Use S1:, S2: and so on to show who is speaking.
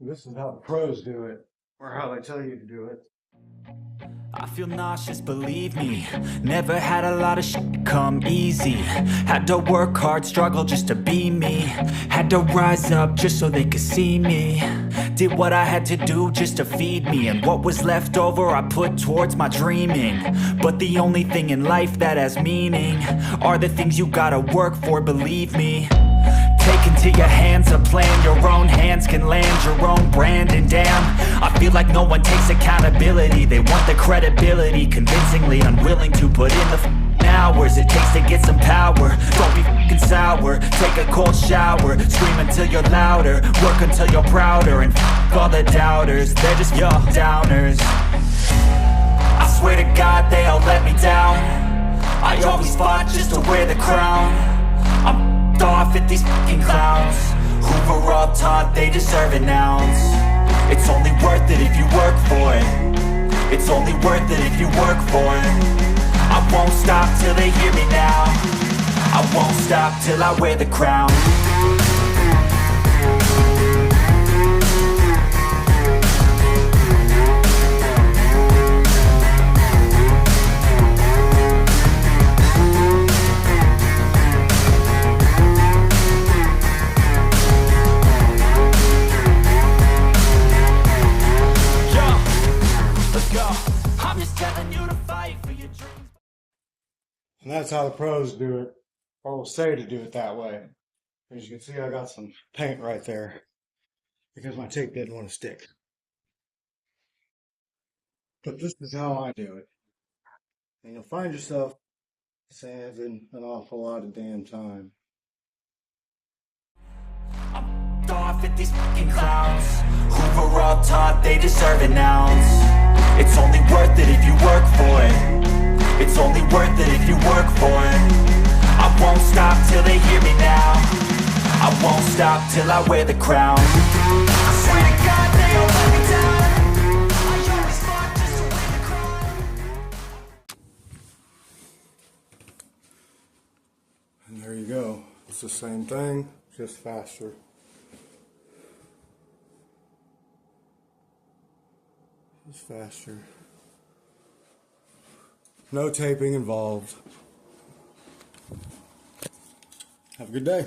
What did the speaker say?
S1: This is how the pros do it, or how they tell you to do it.
S2: I feel nauseous, believe me. Never had a lot of shit come easy. Had to work hard, struggle just to be me. Had to rise up just so they could see me. Did what I had to do just to feed me. And what was left over I put towards my dreaming. But the only thing in life that has meaning are the things you gotta work for, believe me. Take into your hands a plan. Your own hands can land your own brand. And damn, I feel like no one takes accountability. They want the credibility, convincingly unwilling to put in the hours it takes to get some power. Don't be f***ing sour. Take a cold shower. Scream until you're louder. Work until you're prouder. And f*** all the doubters, they're just your downers. I swear to God they all let me down. I always fought just to wear the crown. I'm off at these fucking clowns who were all taught they deserve an ounce. It's only worth it if you work for it. It's only worth it if you work for it. I won't stop till they hear me now. I won't stop till I wear the crown.
S1: And that's how the pros do it, or will say to do it that way. As you can see, I got some paint right there because my tape didn't want to stick. But this is how I do it. And you'll find yourself saving an awful lot of damn time.
S2: I'm off at these fucking clowns who were all taught they deserve an ounce. It's only worth it if you work for it. It's only worth it if you work for it. I won't stop till they hear me now. I won't stop till I wear the crown. I swear to God they all let me down. I always fought just to wear the crown.
S1: And there you go. It's the same thing, just faster. Just faster. No taping involved. Have a good day.